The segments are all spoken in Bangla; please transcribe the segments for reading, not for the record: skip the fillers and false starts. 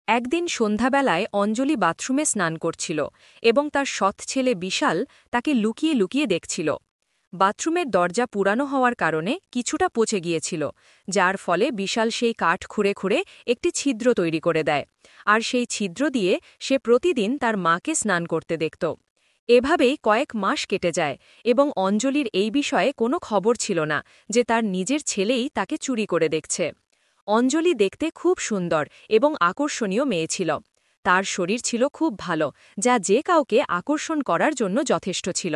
একদিন সন্ধ্যাবেলায় অঞ্জলি বাথরুমে স্নান করছিল এবং তার সৎ ছেলে বিশাল তাকে লুকিয়ে লুকিয়ে দেখছিল। বাথরুমের দরজা পুরানো হওয়ার কারণে কিছুটা পচে গিয়েছিল, যার ফলে বিশাল সেই কাঠ খুঁড়ে খুঁড়ে একটি ছিদ্র তৈরি করে দেয়, আর সেই ছিদ্র দিয়ে সে প্রতিদিন তার মাকে স্নান করতে দেখত। এভাবেই কয়েক মাস কেটে যায় এবং অঞ্জলির এই বিষয়ে কোনো খবর ছিল না যে তার নিজের ছেলেই তাকে চুরি করে দেখছে। অঞ্জলি দেখতে খুব সুন্দর এবং আকর্ষণীয় মেয়ে ছিল। তার শরীর ছিল খুব ভালো, যা যে কাউকে আকর্ষণ করার জন্য যথেষ্ট ছিল।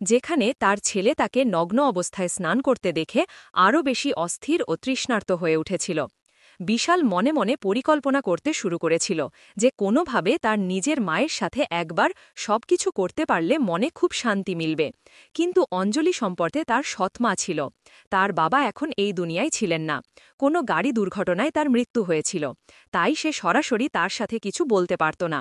যেখানে তার ছেলে তাকে নগ্ন অবস্থায় স্নান করতে দেখে আরও বেশি অস্থির ও তৃষ্ণার্ত হয়ে উঠেছিল। বিশাল মনে মনে পরিকল্পনা করতে শুরু করেছিল যে কোনোভাবে তার নিজের মায়ের সাথে একবার সবকিছু করতে পারলে মনে খুব শান্তি মিলবে। কিন্তু অঞ্জলি সম্পর্কে তার সৎমা ছিল। তার বাবা এখন এই দুনিয়ায় ছিলেন না। কোনো গাড়ি দুর্ঘটনায় তার মৃত্যু হয়েছিল, তাই সে সরাসরি তার সাথে কিছু বলতে পারত না।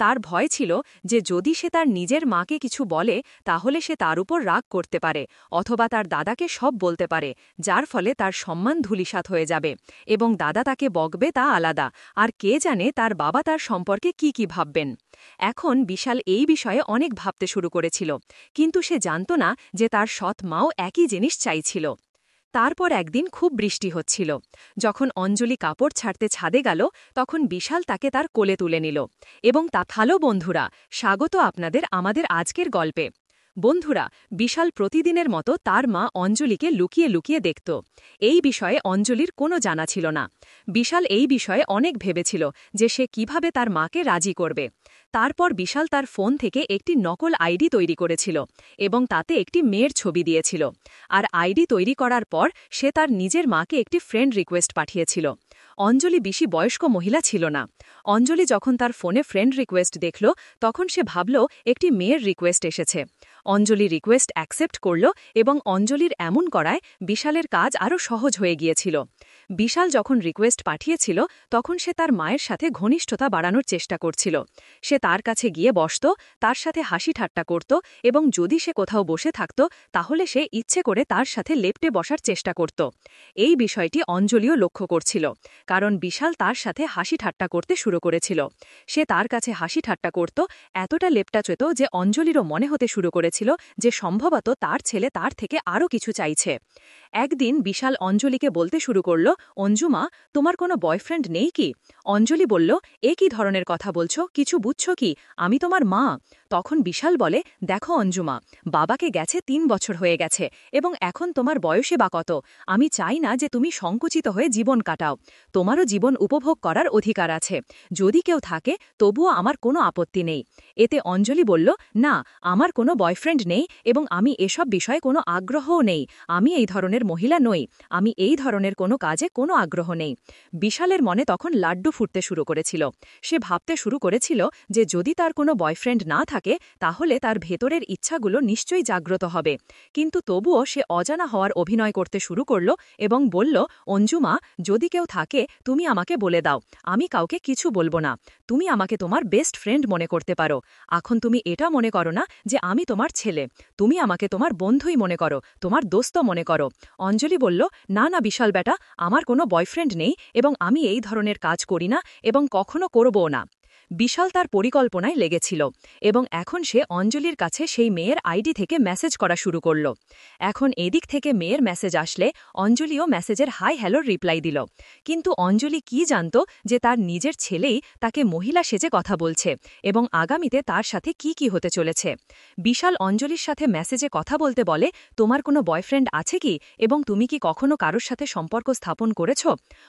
তার ভয় ছিল যে যদি সে তার নিজের মাকে কিছু বলে তাহলে সে তার উপর রাগ করতে পারে, অথবা তার দাদাকে সব বলতে পারে, যার ফলে তার সম্মান ধূলিসাৎ হয়ে যাবে এবং দাদা তাকে বকবে তা আলাদা, আর কে জানে তার বাবা তার সম্পর্কে কি ভাববেন। এখন বিশাল এই বিষয়ে অনেক ভাবতে শুরু করেছিল, কিন্তু সে জানত না যে তার সৎ মাও একই জিনিস চাইছিল। তারপর একদিন খুব বৃষ্টি হচ্ছিল। যখন অঞ্জলি কাপড় ছাড়তে ছাদে গেল, তখন বিশাল তাকে তার কোলে তুলে নিল এবং ভালো বন্ধুরা, স্বাগত আপনাদের আমাদের আজকের গল্পে। বন্ধুরা, বিশাল প্রতিদিনের মতো তার মা অঞ্জলিকে লুকিয়ে লুকিয়ে দেখত। এই বিষয়ে অঞ্জলির কোনো জানা ছিল না। বিশাল এই বিষয়ে অনেক ভেবেছিল যে সে কিভাবে তার মাকে রাজি করবে। তারপর বিশাল তার ফোন থেকে একটি নকল আইডি তৈরি করেছিল এবং তাতে একটি মেয়ের ছবি দিয়েছিল। আর আইডি তৈরি করার পর সে তার নিজের মাকে একটি ফ্রেন্ড রিকোয়েস্ট পাঠিয়েছিল। অঞ্জলি বেশি বয়স্ক মহিলা ছিল না। অঞ্জলি যখন তার ফোনে ফ্রেন্ড রিকোয়েস্ট দেখল, তখন সে ভাবল একটি মেয়ের রিকোয়েস্ট এসেছে। অঞ্জলি রিকোয়েস্ট অ্যাকসেপ্ট করল এবং অঞ্জলির এমন করায় বিশালের কাজ আরও সহজ হয়ে গিয়েছিল। বিশাল যখন রিকোয়েস্ট পাঠিয়েছিল, তখন সে তার মায়ের সাথে ঘনিষ্ঠতা বাড়ানোর চেষ্টা করছিল। সে তার কাছে গিয়ে বসত, তার সাথে হাসি ঠাট্টা করত এবং যদি সে কোথাও বসে থাকত তাহলে সে ইচ্ছে করে তার সাথে লেপ্টে বসার চেষ্টা করত। এই বিষয়টি অঞ্জলিও লক্ষ্য করছিল, কারণ বিশাল তার সাথে হাসি ঠাট্টা করতে শুরু করেছিল। সে তার কাছে হাসি ঠাট্টা করত, এতটা লেপ্টাচেত যে অঞ্জলিরও মনে হতে শুরু করেছিল যে সম্ভবত তার ছেলে তার থেকে আরও কিছু চাইছে। একদিন বিশাল অঞ্জলিকে বলতে শুরু করল, অঞ্জুমা, তোমার কোনো বয়ফ্রেন্ড নেই কি? অঞ্জলি বলল, এ কি ধরনের কথা বলছো? কিছু বুঝছো কি? আমি তোমার মা। তখন বিশাল বলে, দেখো অঞ্জুমা, বাবাকে গেছে ৩ বছর হয়ে গেছে এবং এখন তোমার বয়সে বা কত? আমি চাই না যে তুমি সংকুচিত হয়ে জীবন কাটাও। তোমারও জীবন উপভোগ করার অধিকার আছে। যদি কেউ থাকে তবুও আমার কোনো আপত্তি নেই। এতে অঞ্জলি বলল, না, আমার কোনো বয়ফ্রেন্ড নেই এবং আমি এসব বিষয়ে কোনো আগ্রহও নেই। আমি এই ধরনের মহিলা নই। আমি এই ধরনের কোনো কাজে কোনো আগ্রহ নেই। বিশালের মনে তখন লাড্ডু ফুটতে শুরু করেছিল। সে ভাবতে শুরু করেছিল যে যদি তার কোনো বয়ফ্রেন্ড না থাকে তাহলে তার ভেতরের ইচ্ছাগুলো নিশ্চয়ই জাগ্রত হবে। কিন্তু তবুও সে অজানা হওয়ার অভিনয় করতে শুরু করল এবং বলল, অঞ্জুমা, যদি কেউ থাকে তুমি আমাকে বলে দাও। আমি কাউকে কিছু বলবো না। তুমি আমাকে তোমার বেস্ট ফ্রেন্ড মনে করতে পারো। এখন তুমি এটা মনে করো না যে আমি তোমার ছেলে। তুমি আমাকে তোমার বন্ধুই মনে করো, তোমার দোস্ত মনে করো। অঞ্জলি বলল, না না বিশাল বেটা, আমার কোনো বয়ফ্রেন্ড নেই এবং আমি এই ধরনের কাজ করি না এবং কখনো করবও না। বিশাল তার পরিকল্পনায় লেগেছিল এবং এখন সে অঞ্জলির কাছে সেই মেয়ের আইডি থেকে মেসেজ করা শুরু করল। এখন এদিক থেকে মেয়ের মেসেজ আসলে অঞ্জলিও মেসেজের হাই হ্যালোর রিপ্লাই দিল। কিন্তু অঞ্জলি কি জানত যে তার নিজের ছেলেই তাকে মহিলা সেজে কথা বলছে এবং আগামীতে তার সাথে কি হতে চলেছে। বিশাল অঞ্জলির সাথে মেসেজে কথা বলতে বলে, তোমার কোনো বয়ফ্রেন্ড আছে কি এবং তুমি কি কখনো কারোর সাথে সম্পর্ক স্থাপন করেছ?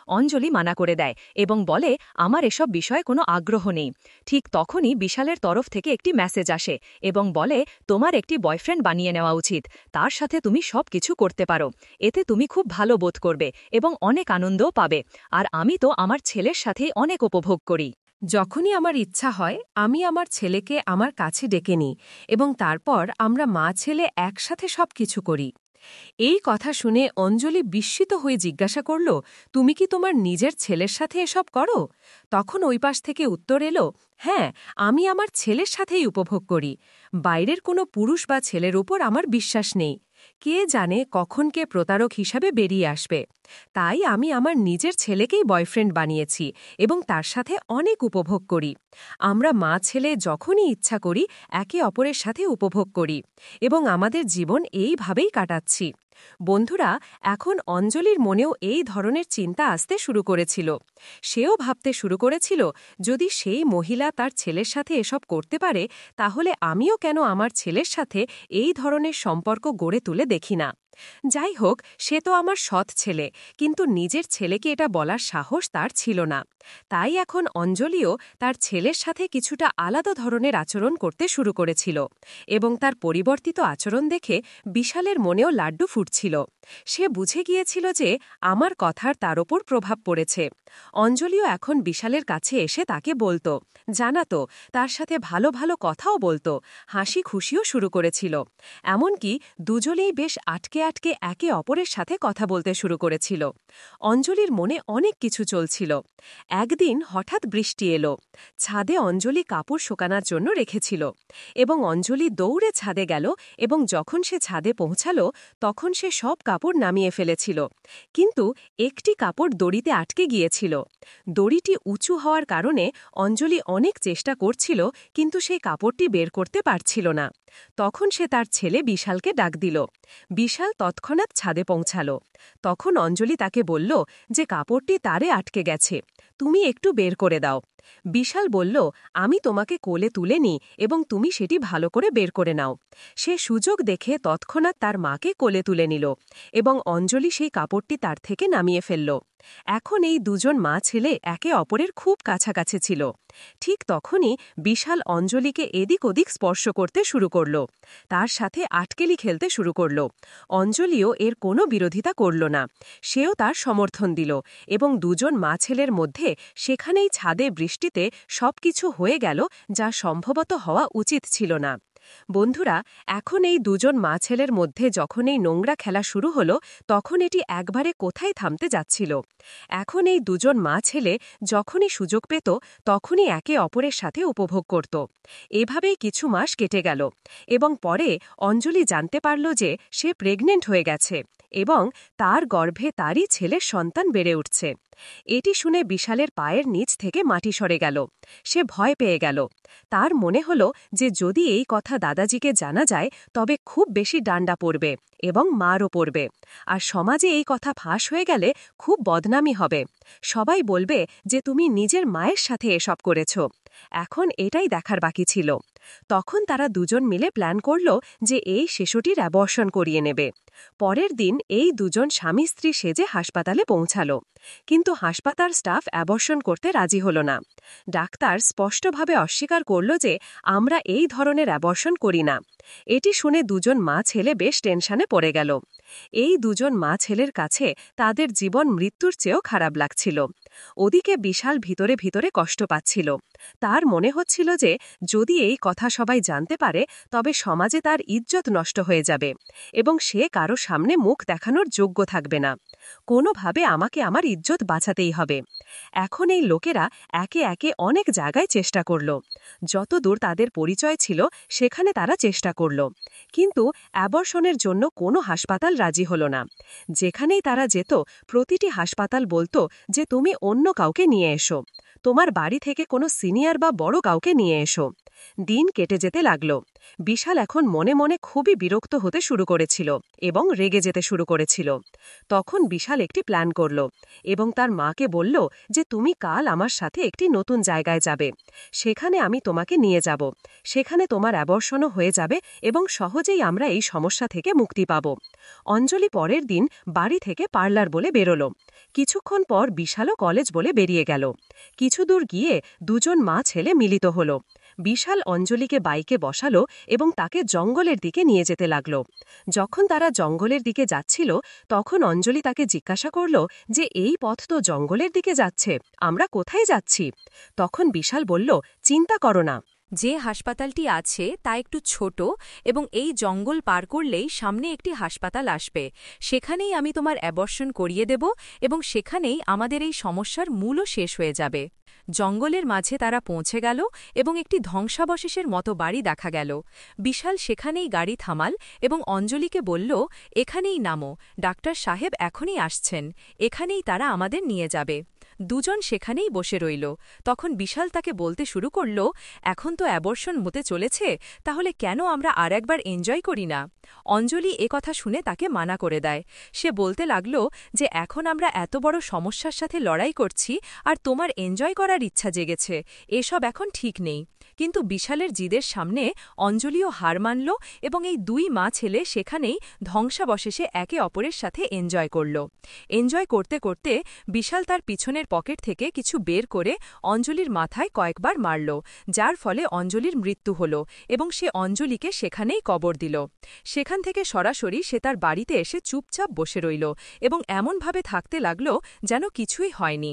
অঞ্জলি মানা করে দেয় এবং বলে, আমার এসব বিষয়ে কোনো আগ্রহ নেই। ঠিক তখনই বিশালের তরফ থেকে একটি মেসেজ আসে এবং বলে, তোমার একটি বয়ফ্রেন্ড বানিয়ে নেওয়া উচিত। তার সাথে তুমি সব কিছু করতে পারো। এতে তুমি খুব ভালো বোধ করবে এবং অনেক আনন্দও পাবে। আর আমি তো আমার ছেলের সাথেই অনেক উপভোগ করি। যখনই আমার ইচ্ছা হয় আমি আমার ছেলেকে আমার কাছে ডেকে নিই এবং তারপর আমরা মা ছেলে একসাথে সব কিছু করি। এই কথা শুনে অঞ্জলি বিস্মিত হয়ে জিজ্ঞাসা করল, তুমি কি তোমার নিজের ছেলের সাথে এসব করো? তখন ওই পাশ থেকে উত্তর এলো, হ্যাঁ, আমি আমার ছেলের সাথেই উপভোগ করি। বাইরের কোনো পুরুষ বা ছেলের উপর আমার বিশ্বাস নেই। কে জানে কখন কে প্রতারক হিসাবে বেরিয়ে আসবে। তাই আমি আমার নিজের ছেলেকেই বয়ফ্রেন্ড বানিয়েছি এবং তার সাথে অনেক উপভোগ করি। আমরা মা ছেলে যখনই ইচ্ছা করি একে অপরের সাথে উপভোগ করি এবং আমাদের জীবন এইভাবেই কাটাচ্ছি। বন্ধুরা, এখন অঞ্জলির মনেও এই ধরনের চিন্তা আসতে শুরু করেছিল। সেও ভাবতে শুরু করেছিল, যদি সেই মহিলা তার ছেলের সাথে এসব করতে পারে, তাহলে আমিও কেন আমার ছেলের সাথে এই ধরনের সম্পর্ক গড়ে তুলে দেখি না। যাই হোক, সে তো আমার সৎ ছেলে, কিন্তু নিজের ছেলেকে এটা বলার সাহস তার ছিল না। তাই এখন অঞ্জলিও তার ছেলের সাথে কিছুটা আলাদা ধরনের আচরণ করতে শুরু করেছিল এবং তার পরিবর্তিত আচরণ দেখে বিশালের মনেও লাড্ডু ফুটছিল। সে বুঝে গিয়েছিল যে আমার কথার তার ওপর প্রভাব পড়েছে। অঞ্জলিও এখন বিশালের কাছে এসে তাকে বলতো, জানাতো, তার সাথে ভালো ভালো কথাও বলতো, হাসি খুশিও শুরু করেছিল। এমনকি দুজনেই বেশ আটকে আটকে একে অপরের সাথে কথা বলতে শুরু করেছিল। অঞ্জলির মনে অনেক কিছু চলছিল। একদিন হঠাৎ বৃষ্টি এলো। ছাদে অঞ্জলি কাপড় শুকানোর জন্য রেখেছিল এবং অঞ্জলি দৌড়ে ছাদে গেল এবং যখন সে ছাদে পৌঁছাল তখন সে সব কাপড় নামিয়ে ফেলেছিল, কিন্তু একটি কাপড় দড়িতে আটকে গিয়েছিল। দড়িটি উঁচু হওয়ার কারণে অঞ্জলি অনেক চেষ্টা করছিল, কিন্তু সেই কাপড়টি বের করতে পারছিল না। তখন সে তার ছেলে বিশালকে ডাক দিল। বিশাল তৎক্ষণাৎ ছাদে পৌঁছাল। তখন অঞ্জলি তাকে বলল যে কাপড়টি তারে আটকে গেছে, তুমি একটু বের করে দাও। বিশাল বলল, আমি তোমাকে কোলে তুলে নিই এবং তুমি সেটি ভালো করে বের করে নাও। সে সুযোগ দেখে তৎক্ষণাৎ তার মাকে কোলে তুলে নিল এবং অঞ্জলি সেই কাপড়টি তার থেকে নামিয়ে ফেলল। এখন এই দুজন মা ছেলে একে অপরের খুব কাছাকাছি ছিল। ঠিক তখনই বিশাল অঞ্জলিকে এদিক ওদিক স্পর্শ করতে শুরু করল। তার সাথে আটকেলি খেলতে শুরু করল। অঞ্জলিও এর কোনো বিরোধিতা করল না। সেও তার সমর্থন দিল এবং দুজন মা ছেলের মধ্যে সেখানেই ছাদে বৃষ্টিতে সবকিছু হয়ে গেল, যা সম্ভবত হওয়া উচিত ছিল না। বন্ধুরা, এখন এই দুজন মা ছেলের মধ্যে যখন এই নোংরা খেলা শুরু হলো, তখন এটি একবারে কোথায় থামতে যাচ্ছিল। এখন এই দুজন মা ছেলে যখনই সুযোগ পেত তখনই একে অপরের সাথে উপভোগ করত। এভাবেই কিছু মাস কেটে গেল এবং পরে অঞ্জলি জানতে পারল যে সে প্রেগনেন্ট হয়ে গেছে এবং তার গর্ভে তারই ছেলের সন্তান বেড়ে উঠছে। এটি শুনে বিশালের পায়ের নিচ থেকে মাটি সরে গেল। সে ভয় পেয়ে গেল। তার মনে হল যে যদি এই কথা দাদাজিকে জানা যায় তবে খুব বেশি ডান্ডা পড়বে এবং মারও পড়বে, আর সমাজে এই কথা ফাঁস হয়ে গেলে খুব বদনামি হবে। সবাই বলবে যে তুমি নিজের মায়ের সাথে এসব করেছ। এখন এটাই দেখার বাকি ছিল। তখন তারা দুজন মিলে প্ল্যান করল যে এই শিশুটির অ্যাবর্শন করিয়ে নেবে। পরের দিন এই দুজন স্বামী স্ত্রী সেজে হাসপাতালে পৌঁছাল, কিন্তু হাসপাতাল স্টাফ অ্যাবর্শন করতে রাজি হল না। ডাক্তার স্পষ্টভাবে অস্বীকার করল যে আমরা এই ধরনের অ্যাবর্শন করি না। এটি শুনে দুজন মা ছেলে বেশ টেনশনে পড়ে গেল। এই দুজন মা ছেলের কাছে তাদের জীবন মৃত্যুর চেয়েও খারাপ লাগছিল। ওদিকে বিশাল ভিতরে ভিতরে কষ্ট পাচ্ছিল। তার মনে হচ্ছিল যে যদি এই কথা সবাই জানতে পারে তবে সমাজে তার ইজ্জত নষ্ট হয়ে যাবে এবং সে কারো সামনে মুখ দেখানোর যোগ্য থাকবে না। কোনোভাবে আমাকে আমার ইজ্জত বাঁচাতেই হবে। এখন এই লোকেরা একে একে অনেক জায়গায় চেষ্টা করল। যতদূর তাদের পরিচয় ছিল সেখানে তারা চেষ্টা করল, কিন্তু অ্যাবর্শনের জন্য কোনো হাসপাতাল রাজি হল না। যেখানেই তারা যেত প্রতিটি হাসপাতাল বলতো যে তুমি অন্য কাউকে নিয়ে এসো, তোমার বাড়ি থেকে কোনো সিনিয়র বা বড় কাউকে নিয়ে এসো। দিন কেটে যেতে লাগল। বিশাল এখন মনে মনে খুবই বিরক্ত হতে শুরু করেছিল এবং রেগে যেতে শুরু করেছিল। তখন বিশাল একটি প্ল্যান করল এবং তার মাকে বলল যে তুমি কাল আমার সাথে একটি নতুন জায়গায় যাবে, সেখানে আমি তোমাকে নিয়ে যাব। সেখানে তোমার অ্যাবর্শনও হয়ে যাবে এবং সহজেই আমরা এই সমস্যা থেকে মুক্তি পাব। অঞ্জলি পরের দিন বাড়ি থেকে পার্লার বলে বেরোল। কিছুক্ষণ পর বিশালও কলেজ বলে বেরিয়ে গেল। কিছু দূর গিয়ে দুজন মা ছেলে মিলিত হল। বিশাল অঞ্জলিকে বাইকে বসালো এবং তাকে জঙ্গলের দিকে নিয়ে যেতে লাগল। যখন তারা জঙ্গলের দিকে যাচ্ছিল তখন অঞ্জলি তাকে জিজ্ঞাসা করল যে এই পথ তো জঙ্গলের দিকে যাচ্ছে, আমরা কোথায় যাচ্ছি? তখন বিশাল বলল, চিন্তা করো না, যে হাসপাতালটি আছে তা একটু ছোট এবং এই জঙ্গল পার করলেই সামনে একটি হাসপাতাল আসবে। সেখানেই আমি তোমার অ্যাবর্শন করিয়ে দেব এবং সেখানেই আমাদের এই সমস্যার মূলও শেষ হয়ে যাবে। জঙ্গলের মাঝে তারা পৌঁছে গেল এবং একটি ধ্বংসাবশেষের মতো বাড়ি দেখা গেল। বিশাল সেখানেই গাড়ি থামাল এবং অঞ্জলিকে বলল, এখানেই নামো, ডাক্তার সাহেব এখনই আসছেন, এখানেই তারা আমাদের নিয়ে যাবে। দুজন সেখানেই বসে রইল। তখন বিশাল তাকে বলতে শুরু করল, এখন তো অ্যাবর্শন হতে চলেছে, তাহলে কেন আমরা আর একবার এনজয় করি না? অঞ্জলি কথা শুনে তাকে মানা করে দেয়। সে বলতে লাগল যে এখন আমরা এত বড় সমস্যার সাথে লড়াই করছি আর তোমার এনজয় করার ইচ্ছা জেগেছে, এসব এখন ঠিক নেই। কিন্তু বিশালের জিদের সামনে অঞ্জলিও হার মানল এবং এই দুই মা ছেলে সেখানেই ধ্বংসাবশেষে একে অপরের সাথে এনজয় করল। এনজয় করতে করতে বিশাল তার পিছনের পকেট থেকে কিছু বের করে অঞ্জলির মাথায় কয়েকবার মারল, যার ফলে অঞ্জলির মৃত্যু হল এবং সে অঞ্জলিকে সেখানেই কবর দিল। সেখান থেকে সরাসরি সে তার বাড়িতে এসে চুপচাপ বসে রইল এবং এমনভাবে থাকতে লাগল যেন কিছুই হয়নি।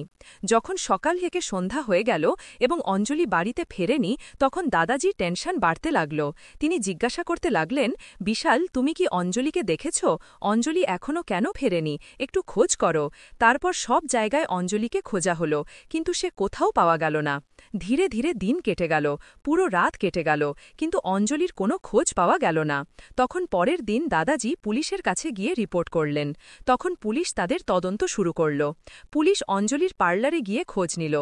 যখন সকাল থেকে সন্ধ্যা হয়ে গেল এবং অঞ্জলি বাড়িতে ফেরেনি, তখন দাদাজির টেনশন বাড়তে লাগল। তিনি জিজ্ঞাসা করতে লাগলেন, বিশাল, তুমি কি অঞ্জলিকে দেখেছ? অঞ্জলি এখনও কেন ফেরেনি? একটু খোঁজ করো। তারপর সব জায়গায় অঞ্জলিকে খোঁজা হলো, কিন্তু সে কোথাও পাওয়া গেল না। ধীরে ধীরে দিন কেটে গেল, পুরো রাত কেটে গেল, কিন্তু অঞ্জলির কোনো খোঁজ পাওয়া গেল না। তখন পরের দিন দাদাজি পুলিশের কাছে গিয়ে রিপোর্ট করলেন। তখন পুলিশ তাদের তদন্ত শুরু করল। পুলিশ অঞ্জলির পার্লারে গিয়ে খোঁজ নিল।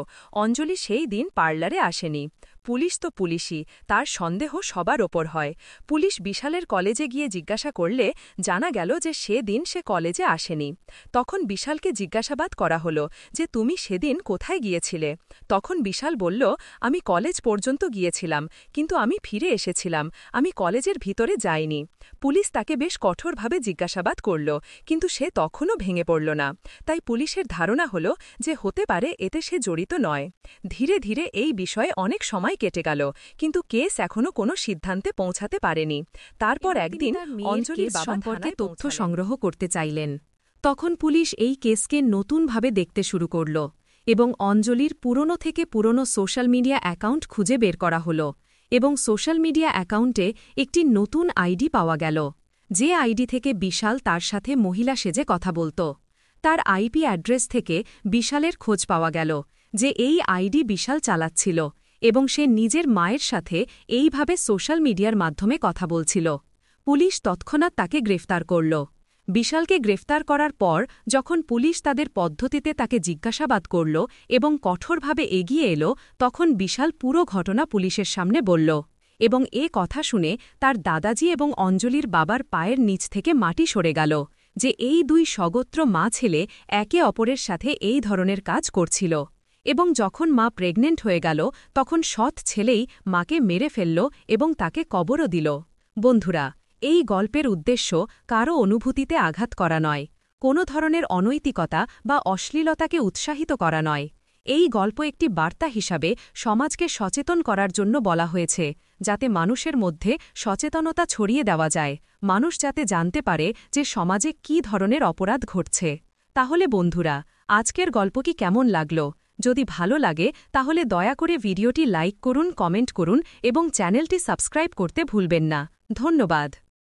অঞ্জলি সেই দিন পার্লারে আসেনি। পুলিশ তো পুলিশই, তার সন্দেহ সবার ওপর হয়। পুলিশ বিশালের কলেজে গিয়ে জিজ্ঞাসা করলে জানা গেল যে সেদিন সে কলেজে আসেনি। তখন বিশালকে জিজ্ঞাসাবাদ করা হলো যে তুমি সেদিন কোথায় গিয়েছিলে? তখন বিশাল বলল, আমি কলেজ পর্যন্ত গিয়েছিলাম, কিন্তু আমি ফিরে এসেছিলাম, আমি কলেজের ভিতরে যাইনি। পুলিশ তাকে বেশ কঠোরভাবে জিজ্ঞাসাবাদ করল, কিন্তু সে তখনও ভেঙে পড়ল না। তাই পুলিশের ধারণা হল যে হতে পারে এতে সে জড়িত নয়। ধীরে ধীরে এই বিষয়ে অনেক সময় কেটে গেল, কিন্তু কেস এখনও কোনো সিদ্ধান্তে পৌঁছাতে পারেনি। তারপর একদিন অঞ্জলির সম্পর্কে তথ্য সংগ্রহ করতে চাইলেন। তখন পুলিশ এই কেসকে নতুনভাবে দেখতে শুরু করল এবং অঞ্জলির পুরনো থেকে পুরনো সোশ্যাল মিডিয়া অ্যাকাউন্ট খুঁজে বের করা হল এবং সোশ্যাল মিডিয়া অ্যাকাউন্টে একটি নতুন আইডি পাওয়া গেল, যে আইডি থেকে বিশাল তার সাথে মহিলা সেজে কথা বলত। তার আইপি অ্যাড্রেস থেকে বিশালের খোঁজ পাওয়া গেল যে এই আইডি বিশাল চালাচ্ছিল এবং সে নিজের মায়ের সাথে এইভাবে সোশ্যাল মিডিয়ার মাধ্যমে কথা বলছিল। পুলিশ তৎক্ষণাৎ তাকে গ্রেফতার করল। বিশালকে গ্রেফতার করার পর যখন পুলিশ তাদের পদ্ধতিতে তাকে জিজ্ঞাসাবাদ করল এবং কঠোরভাবে এগিয়ে এলো, তখন বিশাল পুরো ঘটনা পুলিশের সামনে বলল এবং কথা শুনে তার দাদাজি এবং অঞ্জলির বাবার পায়ের নিচ থেকে মাটি সরে গেল যে এই দুই স্বগোত্র মা ছেলে একে অপরের সাথে এই ধরনের কাজ করছিল। এবং যখন মা প্রেগনেন্ট হয়ে গেল, তখন সৎ ছেলেই মাকে মেরে ফেলল এবং তাকে কবরও দিল। বন্ধুরা, এই গল্পের উদ্দেশ্য কারও অনুভূতিতে আঘাত করা নয়, কোনো ধরনের অনৈতিকতা বা অশ্লীলতাকে উৎসাহিত করা নয়। এই গল্প একটি বার্তা হিসাবে সমাজকে সচেতন করার জন্য বলা হয়েছে, যাতে মানুষের মধ্যে সচেতনতা ছড়িয়ে দেওয়া যায়, মানুষ যাতে জানতে পারে যে সমাজে কী ধরনের অপরাধ ঘটছে। তাহলে বন্ধুরা, আজকের গল্প কি কেমন লাগল? যদি ভালো লাগে তাহলে দয়া করে ভিডিওটি লাইক করুন, কমেন্ট করুন এবং চ্যানেলটি সাবস্ক্রাইব করতে ভুলবেন না। ধন্যবাদ।